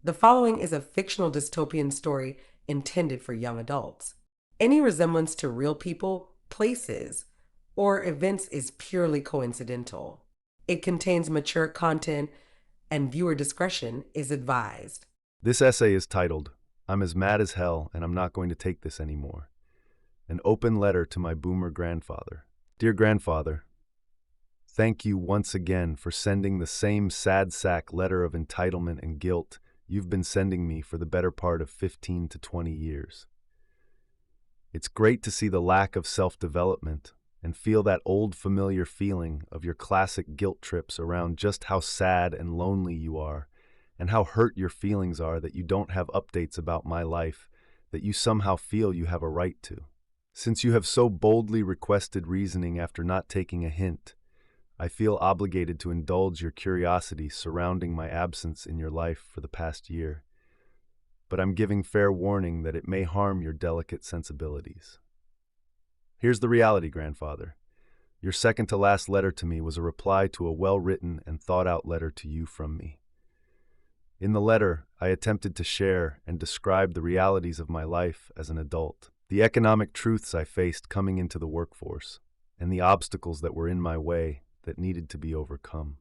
The following is a fictional dystopian story intended for young adults. Any resemblance to real people, places, or events is purely coincidental. It contains mature content and viewer discretion is advised. This essay is titled, "I'm as mad as hell and I'm not going to take this anymore." An open letter to my boomer grandfather. Dear grandfather, thank you once again for sending the same sad sack letter of entitlement and guilt you've been sending me for the better part of 15 to 20 years. It's great to see the lack of self-development and feel that old familiar feeling of your classic guilt trips around just how sad and lonely you are and how hurt your feelings are that you don't have updates about my life that you somehow feel you have a right to. Since you have so boldly requested reasoning after not taking a hint, I feel obligated to indulge your curiosity surrounding my absence in your life for the past year. But I'm giving fair warning that it may harm your delicate sensibilities. Here's the reality, grandfather. Your second to last letter to me was a reply to a well-written and thought-out letter to you from me. In the letter, I attempted to share and describe the realities of my life as an adult, the economic truths I faced coming into the workforce, and the obstacles that were in my way that needed to be overcome.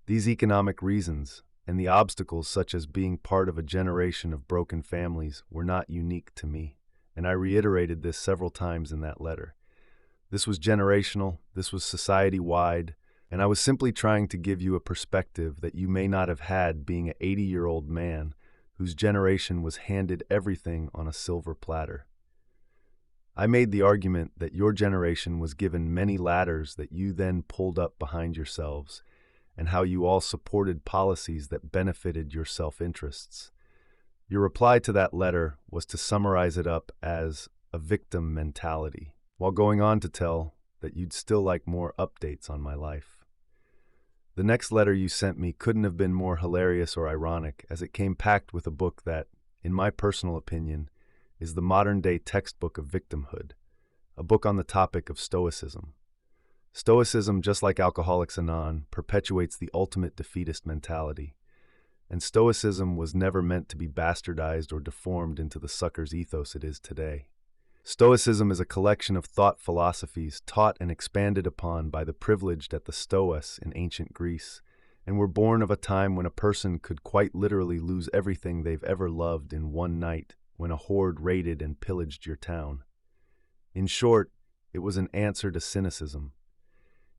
These economic reasons and the obstacles such as being part of a generation of broken families were not unique to me, and I reiterated this several times in that letter. This was generational, this was society-wide, and I was simply trying to give you a perspective that you may not have had being an 80-year-old man whose generation was handed everything on a silver platter. I made the argument that your generation was given many ladders that you then pulled up behind yourselves, and how you all supported policies that benefited your self-interests. Your reply to that letter was to summarize it up as a victim mentality, while going on to tell that you'd still like more updates on my life. The next letter you sent me couldn't have been more hilarious or ironic, as it came packed with a book that, in my personal opinion, is the modern-day textbook of victimhood, a book on the topic of Stoicism. Stoicism, just like Alcoholics Anonymous, perpetuates the ultimate defeatist mentality, and Stoicism was never meant to be bastardized or deformed into the sucker's ethos it is today. Stoicism is a collection of thought philosophies taught and expanded upon by the privileged at the Stoas in ancient Greece, and were born of a time when a person could quite literally lose everything they've ever loved in one night when a horde raided and pillaged your town. In short, it was an answer to cynicism.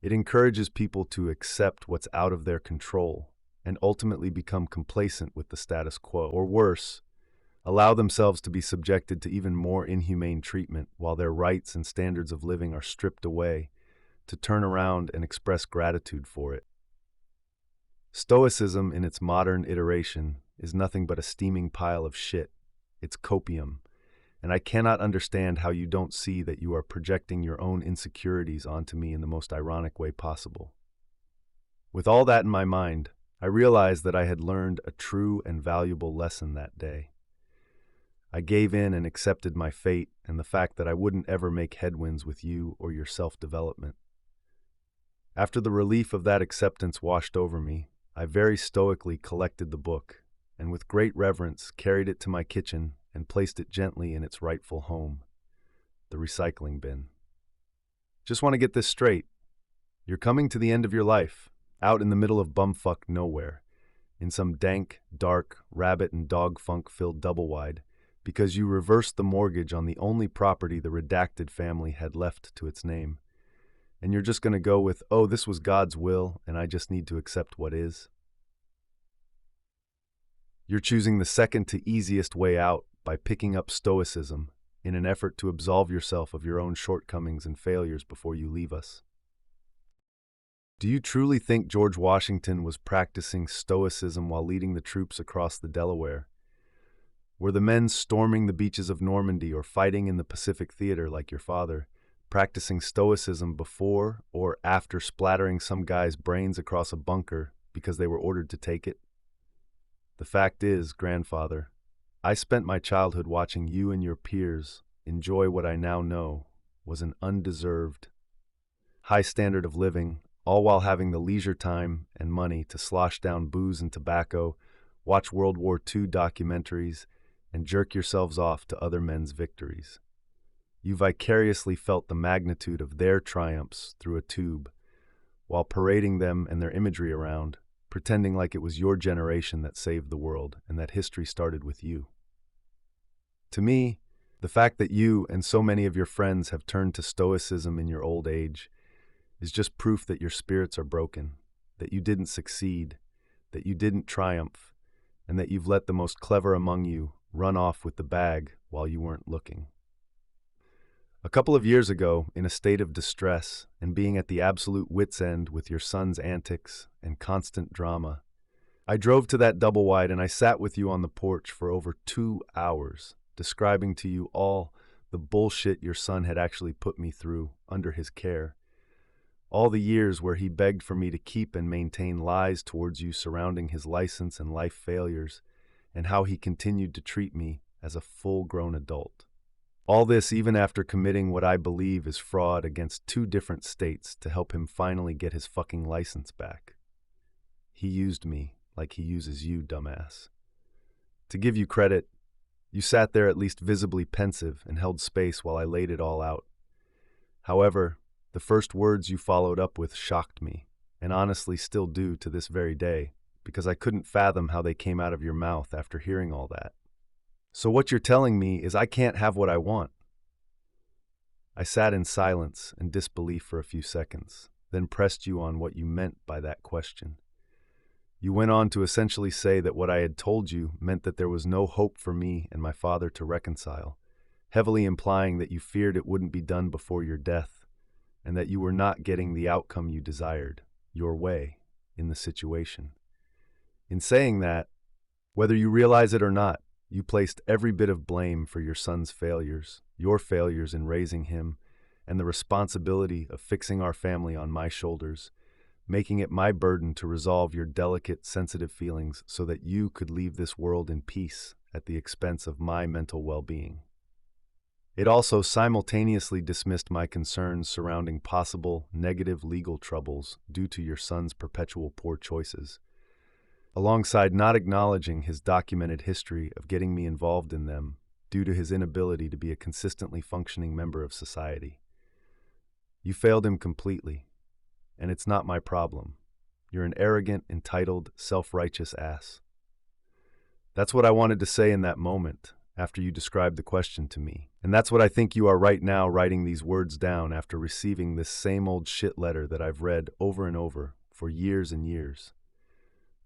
It encourages people to accept what's out of their control and ultimately become complacent with the status quo, or worse, allow themselves to be subjected to even more inhumane treatment while their rights and standards of living are stripped away, to turn around and express gratitude for it. Stoicism, in its modern iteration, is nothing but a steaming pile of shit. It's copium, and I cannot understand how you don't see that you are projecting your own insecurities onto me in the most ironic way possible. With all that in my mind, I realized that I had learned a true and valuable lesson that day. I gave in and accepted my fate and the fact that I wouldn't ever make headwinds with you or your self-development. After the relief of that acceptance washed over me, I very stoically collected the book and with great reverence carried it to my kitchen and placed it gently in its rightful home, the recycling bin. Just want to get this straight. You're coming to the end of your life, out in the middle of bumfuck nowhere, in some dank, dark, rabbit and dog funk-filled double-wide, because you reversed the mortgage on the only property the redacted family had left to its name. And you're just going to go with, oh, this was God's will, and I just need to accept what is? You're choosing the second to easiest way out by picking up Stoicism in an effort to absolve yourself of your own shortcomings and failures before you leave us. Do you truly think George Washington was practicing Stoicism while leading the troops across the Delaware? Were the men storming the beaches of Normandy or fighting in the Pacific Theater like your father, practicing Stoicism before or after splattering some guy's brains across a bunker because they were ordered to take it? The fact is, grandfather, I spent my childhood watching you and your peers enjoy what I now know was an undeserved high standard of living, all while having the leisure time and money to slosh down booze and tobacco watch World War II documentaries, and jerk yourselves off to other men's victories. You vicariously felt the magnitude of their triumphs through a tube, while parading them and their imagery around, pretending like it was your generation that saved the world and that history started with you. To me, the fact that you and so many of your friends have turned to stoicism in your old age is just proof that your spirits are broken, that you didn't succeed, that you didn't triumph, and that you've let the most clever among you run off with the bag while you weren't looking. A couple of years ago, in a state of distress and being at the absolute wit's end with your son's antics and constant drama, I drove to that double wide and I sat with you on the porch for over 2 hours, describing to you all the bullshit your son had actually put me through under his care. All the years where he begged for me to keep and maintain lies towards you surrounding his license and life failures, and how he continued to treat me as a full-grown adult. All this even after committing what I believe is fraud against 2 different states to help him finally get his fucking license back. He used me like he uses you, dumbass. To give you credit, you sat there at least visibly pensive and held space while I laid it all out. However, the first words you followed up with shocked me, and honestly still do to this very day, because I couldn't fathom how they came out of your mouth after hearing all that. So what you're telling me is I can't have what I want. I sat in silence and disbelief for a few seconds, then pressed you on what you meant by that question. You went on to essentially say that what I had told you meant that there was no hope for me and my father to reconcile, heavily implying that you feared it wouldn't be done before your death, and that you were not getting the outcome you desired, your way, in the situation. In saying that, whether you realize it or not, you placed every bit of blame for your son's failures, your failures in raising him, and the responsibility of fixing our family on my shoulders, making it my burden to resolve your delicate, sensitive feelings so that you could leave this world in peace at the expense of my mental well-being. It also simultaneously dismissed my concerns surrounding possible negative legal troubles due to your son's perpetual poor choices, alongside not acknowledging his documented history of getting me involved in them due to his inability to be a consistently functioning member of society. You failed him completely, and it's not my problem. You're an arrogant, entitled, self-righteous ass. That's what I wanted to say in that moment, after you described the question to me. And that's what I think you are right now, writing these words down after receiving this same old shit letter that I've read over and over for years and years.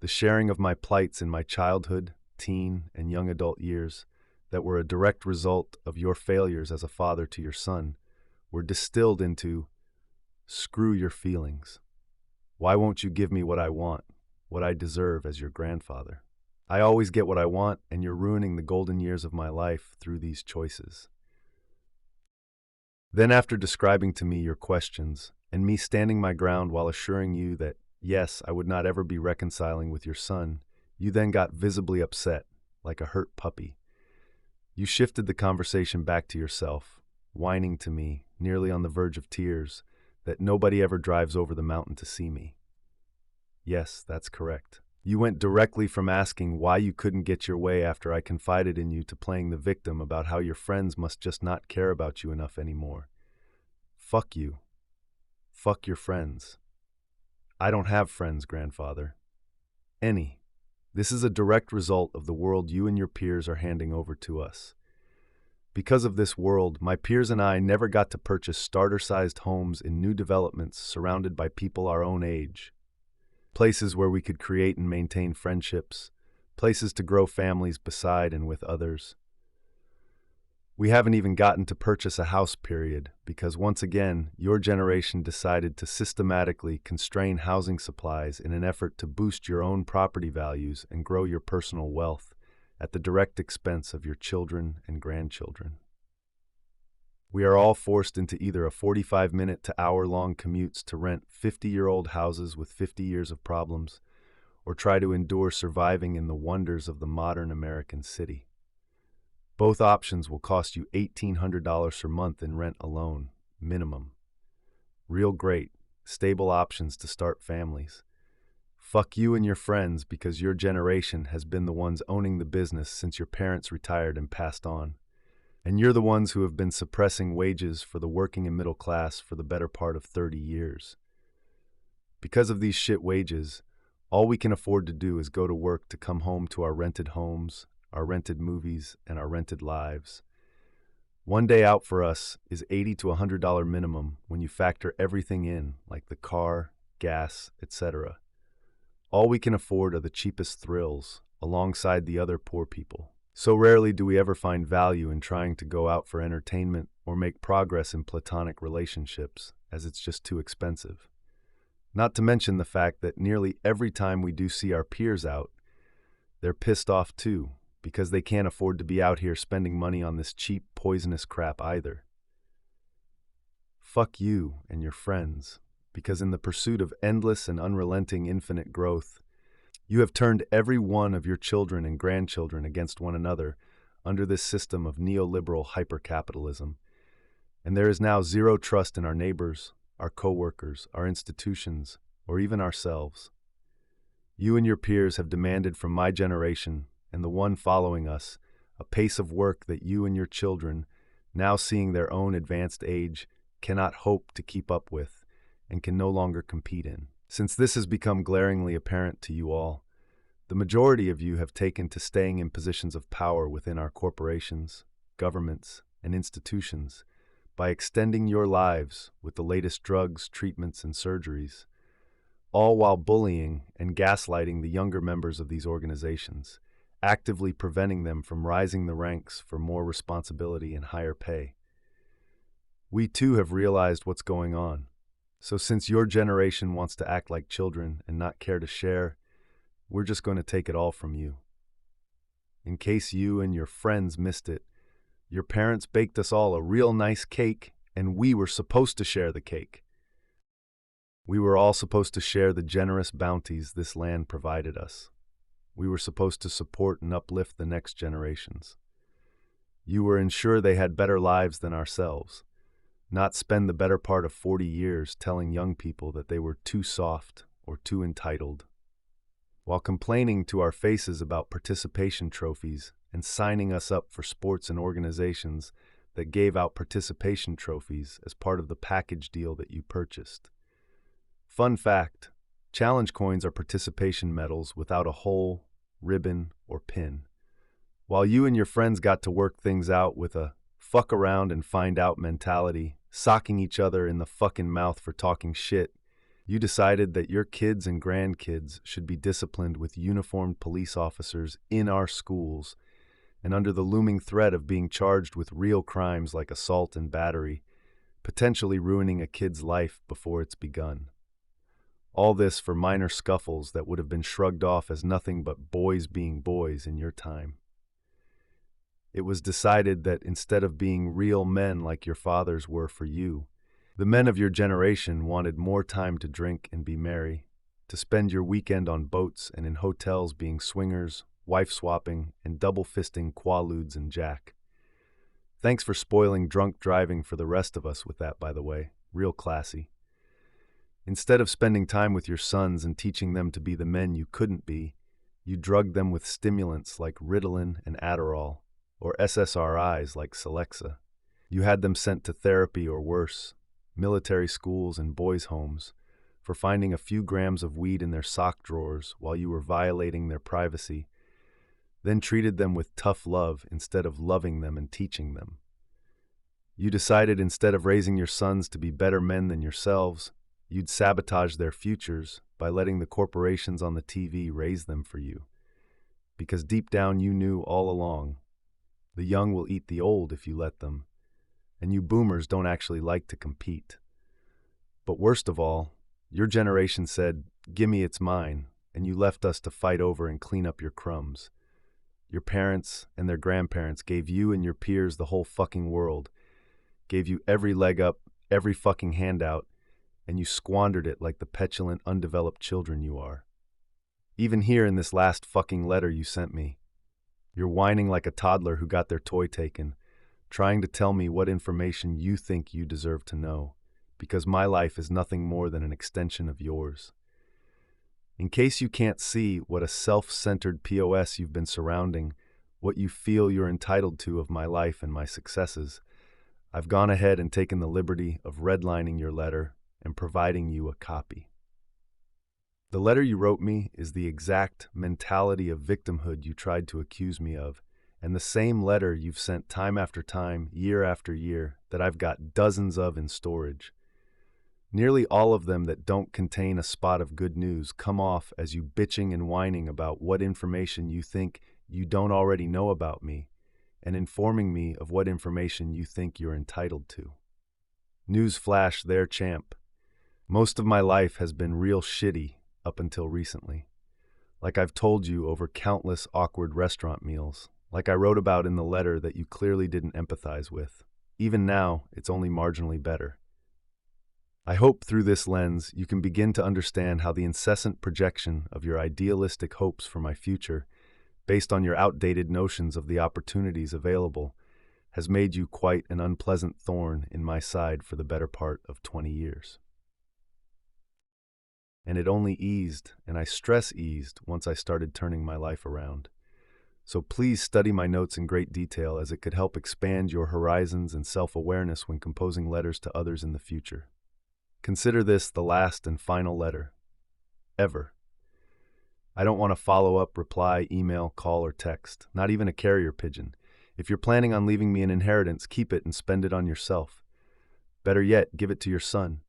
The sharing of my plights in my childhood, teen, and young adult years that were a direct result of your failures as a father to your son were distilled into, screw your feelings. Why won't you give me what I want, what I deserve as your grandfather? I always get what I want, and you're ruining the golden years of my life through these choices. Then, after describing to me your questions, and me standing my ground while assuring you that, yes, I would not ever be reconciling with your son, you then got visibly upset, like a hurt puppy. You shifted the conversation back to yourself, whining to me, nearly on the verge of tears, that nobody ever drives over the mountain to see me. Yes, that's correct. You went directly from asking why you couldn't get your way after I confided in you to playing the victim about how your friends must just not care about you enough anymore. Fuck you. Fuck your friends. I don't have friends, grandfather. Any. This is a direct result of the world you and your peers are handing over to us. Because of this world, my peers and I never got to purchase starter-sized homes in new developments surrounded by people our own age. Places where we could create and maintain friendships, places to grow families beside and with others. We haven't even gotten to purchase a house, period, because once again, your generation decided to systematically constrain housing supplies in an effort to boost your own property values and grow your personal wealth at the direct expense of your children and grandchildren. We are all forced into either a 45-minute to hour-long commutes to rent 50-year-old houses with 50 years of problems, or try to endure surviving in the wonders of the modern American city. Both options will cost you $1,800 per month in rent alone, minimum. Real great, stable options to start families. Fuck you and your friends because your generation has been the ones owning the business since your parents retired and passed on. And you're the ones who have been suppressing wages for the working and middle class for the better part of 30 years. Because of these shit wages, all we can afford to do is go to work to come home to our rented homes, our rented movies, and our rented lives. One day out for us is $80 to $100 minimum when you factor everything in, like the car, gas, etc. All we can afford are the cheapest thrills, alongside the other poor people. So rarely do we ever find value in trying to go out for entertainment or make progress in platonic relationships, as it's just too expensive. Not to mention the fact that nearly every time we do see our peers out, they're pissed off too, because they can't afford to be out here spending money on this cheap, poisonous crap either. Fuck you and your friends, because in the pursuit of endless and unrelenting infinite growth, you have turned every one of your children and grandchildren against one another under this system of neoliberal hypercapitalism, and there is now zero trust in our neighbors, our co-workers, our institutions, or even ourselves. You and your peers have demanded from my generation and the one following us a pace of work that you and your children, now seeing their own advanced age, cannot hope to keep up with and can no longer compete in. Since this has become glaringly apparent to you all, the majority of you have taken to staying in positions of power within our corporations, governments, and institutions by extending your lives with the latest drugs, treatments, and surgeries, all while bullying and gaslighting the younger members of these organizations, actively preventing them from rising the ranks for more responsibility and higher pay. We too have realized what's going on. So since your generation wants to act like children and not care to share, we're just going to take it all from you. In case you and your friends missed it, your parents baked us all a real nice cake, and we were supposed to share the cake. We were all supposed to share the generous bounties this land provided us. We were supposed to support and uplift the next generations. You were ensured they had better lives than ourselves, not spend the better part of 40 years telling young people that they were too soft or too entitled, while complaining to our faces about participation trophies and signing us up for sports and organizations that gave out participation trophies as part of the package deal that you purchased. Fun fact, challenge coins are participation medals without a hole, ribbon, or pin. While you and your friends got to work things out with a fuck around and find out mentality, socking each other in the fucking mouth for talking shit, you decided that your kids and grandkids should be disciplined with uniformed police officers in our schools, and under the looming threat of being charged with real crimes like assault and battery, potentially ruining a kid's life before it's begun. All this for minor scuffles that would have been shrugged off as nothing but boys being boys in your time. It was decided that instead of being real men like your fathers were for you, the men of your generation wanted more time to drink and be merry, to spend your weekend on boats and in hotels being swingers, wife-swapping, and double-fisting quaaludes and jack. Thanks for spoiling drunk driving for the rest of us with that, by the way. Real classy. Instead of spending time with your sons and teaching them to be the men you couldn't be, you drugged them with stimulants like Ritalin and Adderall, or SSRIs like Celexa. You had them sent to therapy or worse, military schools and boys' homes, for finding a few grams of weed in their sock drawers while you were violating their privacy, then treated them with tough love instead of loving them and teaching them. You decided instead of raising your sons to be better men than yourselves, you'd sabotage their futures by letting the corporations on the TV raise them for you. Because deep down you knew all along, the young will eat the old if you let them, and you boomers don't actually like to compete. But worst of all, your generation said, "Gimme, it's mine," and you left us to fight over and clean up your crumbs. Your parents and their grandparents gave you and your peers the whole fucking world, gave you every leg up, every fucking handout, and you squandered it like the petulant, undeveloped children you are. Even here in this last fucking letter you sent me, you're whining like a toddler who got their toy taken, trying to tell me what information you think you deserve to know, because my life is nothing more than an extension of yours. In case you can't see what a self-centered POS you've been surrounding, what you feel you're entitled to of my life and my successes, I've gone ahead and taken the liberty of redlining your letter and providing you a copy. The letter you wrote me is the exact mentality of victimhood you tried to accuse me of, and the same letter you've sent time after time, year after year, that I've got dozens of in storage. Nearly all of them that don't contain a spot of good news come off as you bitching and whining about what information you think you don't already know about me, and informing me of what information you think you're entitled to. Newsflash there, champ. Most of my life has been real shitty up until recently. Like I've told you over countless awkward restaurant meals, like I wrote about in the letter that you clearly didn't empathize with. Even now, it's only marginally better. I hope through this lens you can begin to understand how the incessant projection of your idealistic hopes for my future, based on your outdated notions of the opportunities available, has made you quite an unpleasant thorn in my side for the better part of 20 years. And it only eased, and I stress eased, once I started turning my life around. So please study my notes in great detail, as it could help expand your horizons and self-awareness when composing letters to others in the future. Consider this the last and final letter. Ever. I don't want a follow-up, reply, email, call, or text, not even a carrier pigeon. If you're planning on leaving me an inheritance, keep it and spend it on yourself. Better yet, give it to your son.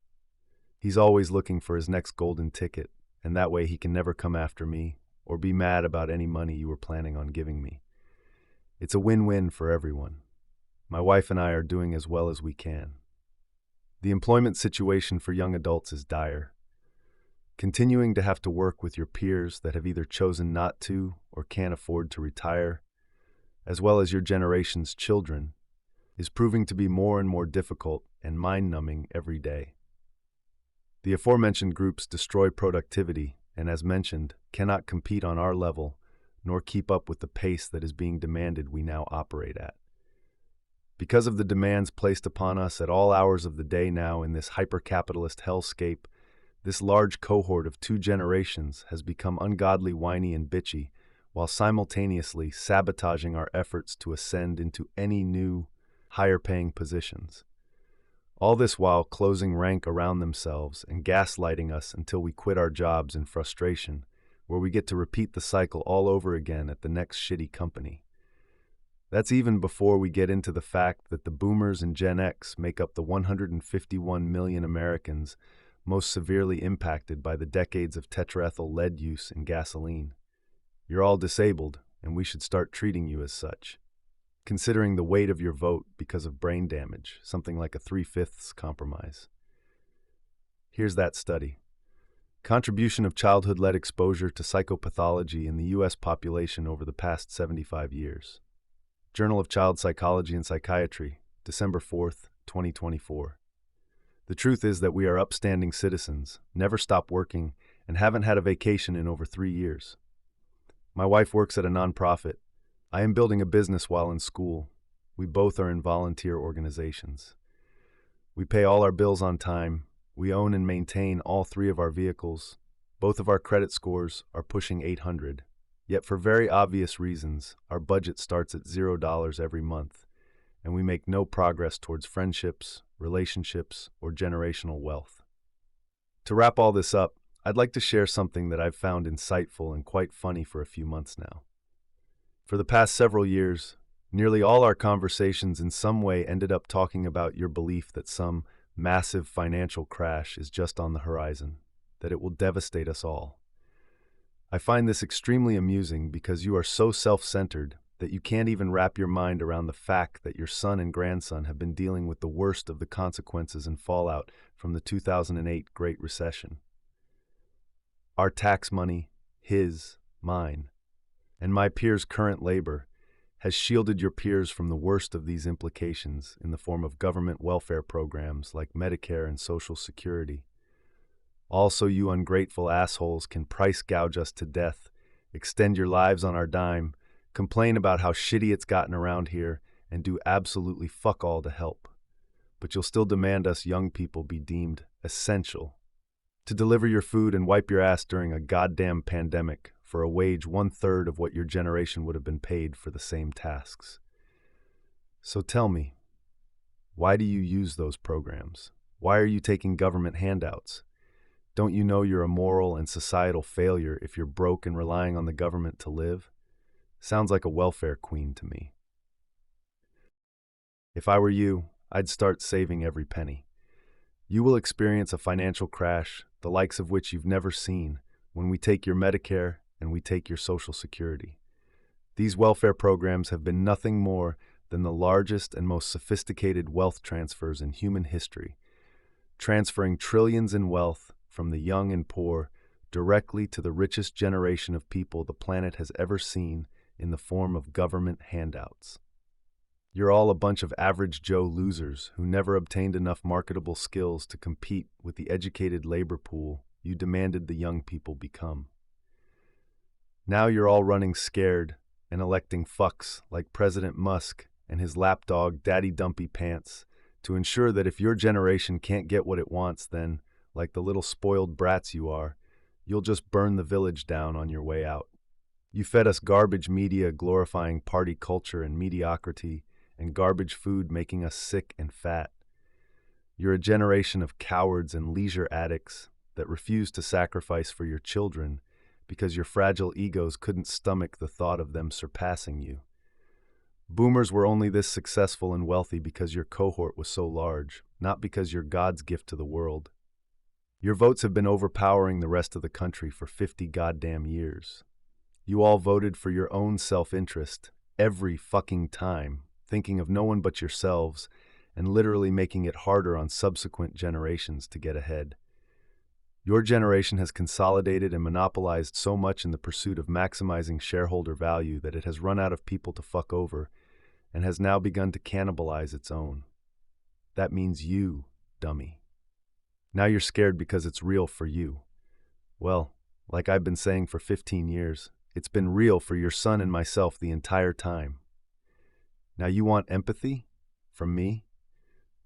He's always looking for his next golden ticket, and that way he can never come after me or be mad about any money you were planning on giving me. It's a win-win for everyone. My wife and I are doing as well as we can. The employment situation for young adults is dire. Continuing to have to work with your peers that have either chosen not to or can't afford to retire, as well as your generation's children, is proving to be more and more difficult and mind-numbing every day. The aforementioned groups destroy productivity and, as mentioned, cannot compete on our level nor keep up with the pace that is being demanded we now operate at. Because of the demands placed upon us at all hours of the day now in this hyper-capitalist hellscape, this large cohort of 2 generations has become ungodly whiny and bitchy, while simultaneously sabotaging our efforts to ascend into any new, higher-paying positions. All this while closing rank around themselves and gaslighting us until we quit our jobs in frustration, where we get to repeat the cycle all over again at the next shitty company. That's even before we get into the fact that the boomers and Gen X make up the 151 million Americans most severely impacted by the decades of tetraethyl lead use in gasoline. You're all disabled, and we should start treating you as such. Considering the weight of your vote because of brain damage, something like a 3/5 compromise. Here's that study. Contribution of childhood lead exposure to psychopathology in the U.S. population over the past 75 years. Journal of Child Psychology and Psychiatry, December 4th, 2024. The truth is that we are upstanding citizens, never stop working, and haven't had a vacation in over 3 years. My wife works at a nonprofit. I am building a business while in school. We both are in volunteer organizations. We pay all our bills on time. We own and maintain all 3 of our vehicles. Both of our credit scores are pushing 800. Yet for very obvious reasons, our budget starts at $0 every month, and we make no progress towards friendships, relationships, or generational wealth. To wrap all this up, I'd like to share something that I've found insightful and quite funny for a few months now. For the past several years, nearly all our conversations in some way ended up talking about your belief that some massive financial crash is just on the horizon, that it will devastate us all. I find this extremely amusing because you are so self-centered that you can't even wrap your mind around the fact that your son and grandson have been dealing with the worst of the consequences and fallout from the 2008 Great Recession. Our tax money, his, mine, and my peers' current labor has shielded your peers from the worst of these implications in the form of government welfare programs like Medicare and Social Security. Also, you ungrateful assholes can price gouge us to death, extend your lives on our dime, complain about how shitty it's gotten around here, and do absolutely fuck all to help. But you'll still demand us young people be deemed essential. To deliver your food and wipe your ass during a goddamn pandemic for a wage 1/3 of what your generation would have been paid for the same tasks. So tell me, why do you use those programs? Why are you taking government handouts? Don't you know you're a moral and societal failure if you're broke and relying on the government to live? Sounds like a welfare queen to me. If I were you, I'd start saving every penny. You will experience a financial crash, the likes of which you've never seen, when we take your Medicare and we take your Social Security. These welfare programs have been nothing more than the largest and most sophisticated wealth transfers in human history, transferring trillions in wealth from the young and poor directly to the richest generation of people the planet has ever seen in the form of government handouts. You're all a bunch of average Joe losers who never obtained enough marketable skills to compete with the educated labor pool you demanded the young people become. Now you're all running scared and electing fucks like President Musk and his lapdog Daddy Dumpy Pants to ensure that if your generation can't get what it wants, then, like the little spoiled brats you are, you'll just burn the village down on your way out. You fed us garbage media glorifying party culture and mediocrity, and garbage food making us sick and fat. You're a generation of cowards and leisure addicts that refuse to sacrifice for your children because your fragile egos couldn't stomach the thought of them surpassing you. Boomers were only this successful and wealthy because your cohort was so large, not because you're God's gift to the world. Your votes have been overpowering the rest of the country for 50 goddamn years. You all voted for your own self-interest every fucking time, thinking of no one but yourselves and literally making it harder on subsequent generations to get ahead. Your generation has consolidated and monopolized so much in the pursuit of maximizing shareholder value that it has run out of people to fuck over and has now begun to cannibalize its own. That means you, dummy. Now you're scared because it's real for you. Well, like I've been saying for 15 years, it's been real for your son and myself the entire time. Now you want empathy? From me?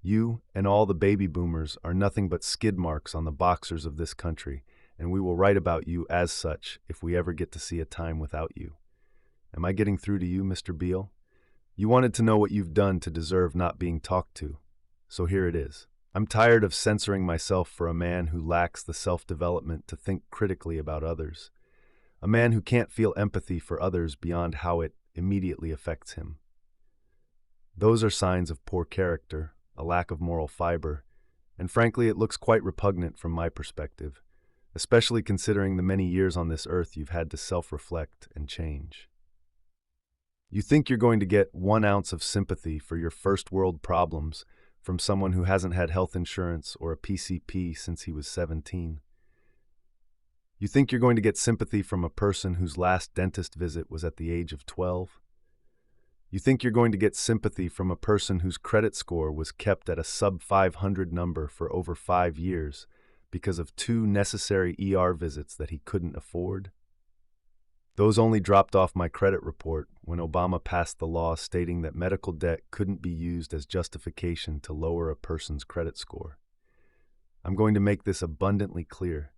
You and all the baby boomers are nothing but skid marks on the boxers of this country, and we will write about you as such if we ever get to see a time without you. Am I getting through to you, Mr. Beale? You wanted to know what you've done to deserve not being talked to, so here it is. I'm tired of censoring myself for a man who lacks the self-development to think critically about others, a man who can't feel empathy for others beyond how it immediately affects him. Those are signs of poor character, a lack of moral fiber, and frankly it looks quite repugnant from my perspective, especially considering the many years on this earth you've had to self-reflect and change. You think you're going to get 1 ounce of sympathy for your first world problems from someone who hasn't had health insurance or a PCP since he was 17. You think you're going to get sympathy from a person whose last dentist visit was at the age of 12? You think you're going to get sympathy from a person whose credit score was kept at a sub-500 number for over 5 years because of 2 necessary ER visits that he couldn't afford? Those only dropped off my credit report when Obama passed the law stating that medical debt couldn't be used as justification to lower a person's credit score. I'm going to make this abundantly clear.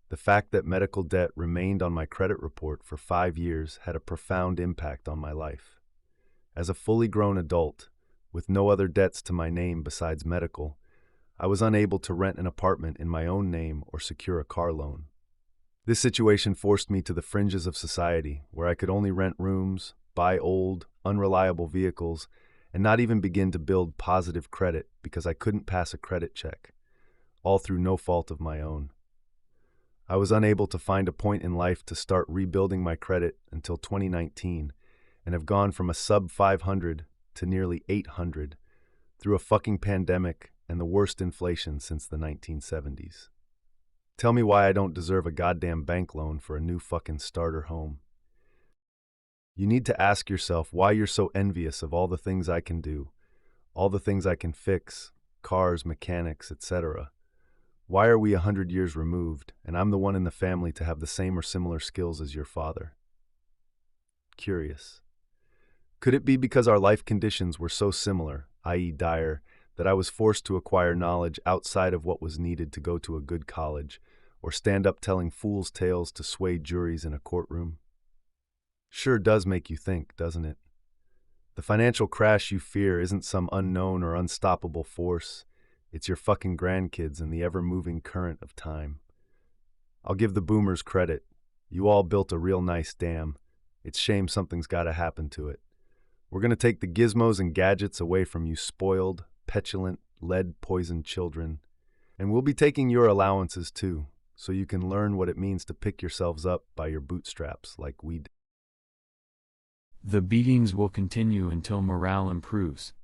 The fact that medical debt remained on my credit report for 5 years had a profound impact on my life. As a fully grown adult, with no other debts to my name besides medical, I was unable to rent an apartment in my own name or secure a car loan. This situation forced me to the fringes of society, where I could only rent rooms, buy old, unreliable vehicles, and not even begin to build positive credit because I couldn't pass a credit check, all through no fault of my own. I was unable to find a point in life to start rebuilding my credit until 2019, and have gone from a sub-500 to nearly 800 through a fucking pandemic and the worst inflation since the 1970s. Tell me why I don't deserve a goddamn bank loan for a new fucking starter home. You need to ask yourself why you're so envious of all the things I can do, all the things I can fix, cars, mechanics, etc. Why are we 100 years removed, and I'm the one in the family to have the same or similar skills as your father? Curious. Could it be because our life conditions were so similar, i.e. dire, that I was forced to acquire knowledge outside of what was needed to go to a good college, or stand up telling fool's tales to sway juries in a courtroom? Sure does make you think, doesn't it? The financial crash you fear isn't some unknown or unstoppable force. It's your fucking grandkids and the ever-moving current of time. I'll give the boomers credit. You all built a real nice dam. It's shame something's gotta happen to it. We're gonna take the gizmos and gadgets away from you spoiled, petulant, lead-poisoned children. And we'll be taking your allowances too, so you can learn what it means to pick yourselves up by your bootstraps like we did. The beatings will continue until morale improves.